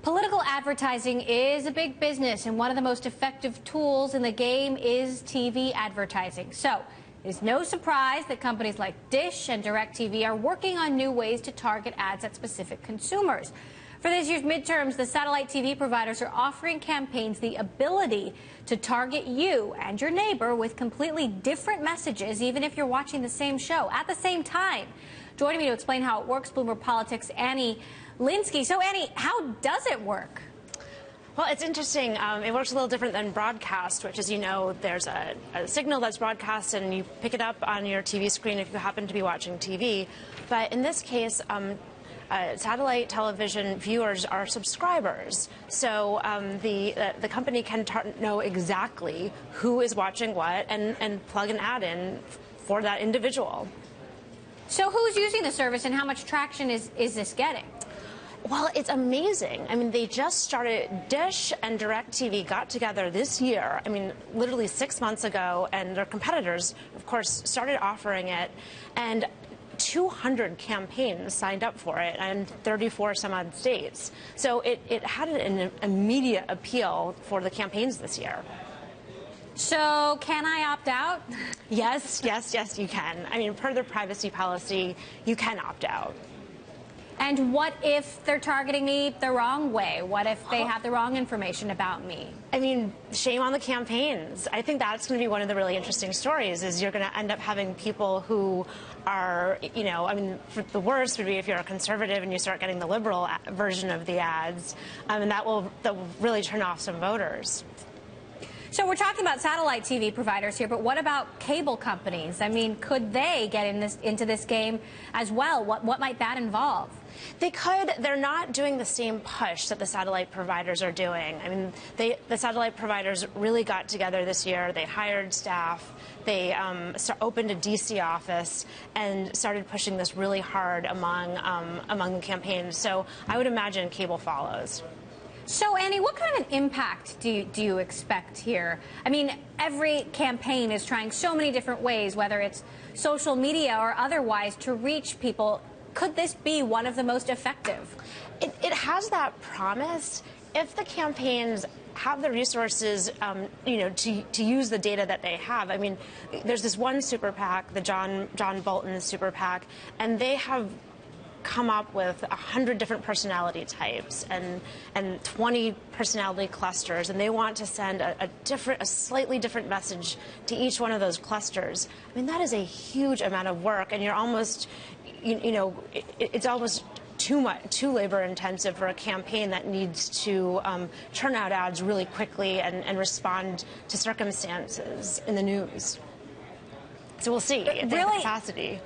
Political advertising is a big business, and one of the most effective tools in the game is TV advertising. So it is no surprise that companies like Dish and DirecTV are working on new ways to target ads at specific consumers. For this year's midterms, the satellite TV providers are offering campaigns the ability to target you and your neighbor with completely different messages, even if you're watching the same show at the same time. Joining me to explain how it works, Bloomberg Politics' Annie Linskey. So, Annie, how does it work? Well, it's interesting. It works a little different than broadcast, which is, you know, there's a signal that's broadcast and you pick it up on your TV screen if you happen to be watching TV. But in this case, satellite television viewers are subscribers. So the company can know exactly who is watching what and plug an ad in for that individual. So who's using the service and how much traction is this getting? Well, it's amazing. I mean, they just started. Dish and DirecTV got together this year, I mean, literally 6 months ago, and their competitors, of course, started offering it. And 200 campaigns signed up for it in 34 some odd states. So it had an immediate appeal for the campaigns this year. So can I opt out? Yes, you can. I mean, per their privacy policy, you can opt out. And what if they're targeting me the wrong way? What if they have the wrong information about me? I mean, shame on the campaigns. I think that's going to be one of the really interesting stories, is you're going to end up having people who are, you know, I mean, for the worst would be if you're a conservative and you start getting the liberal version of the ads, and that will really turn off some voters. So we're talking about satellite TV providers here, but what about cable companies? I mean, could they get into this game as well? What might that involve? They could. They're not doing the same push that the satellite providers are doing. I mean, the satellite providers really got together this year. They hired staff. They opened a D.C. office and started pushing this really hard among the campaigns. So I would imagine cable follows. So, Annie, what kind of impact do you expect here? I mean, every campaign is trying so many different ways, whether it's social media or otherwise, to reach people. Could this be one of the most effective? It has that promise if the campaigns have the resources, you know, to use the data that they have. I mean, there's this one super PAC, the John Bolton super PAC, and they have come up with 100 different personality types and 20 personality clusters, and they want to send a slightly different message to each one of those clusters. I mean, that is a huge amount of work, and you're almost, you know, it's almost too labor intensive for a campaign that needs to churn out ads really quickly and respond to circumstances in the news. So we'll see. It's really? Capacity.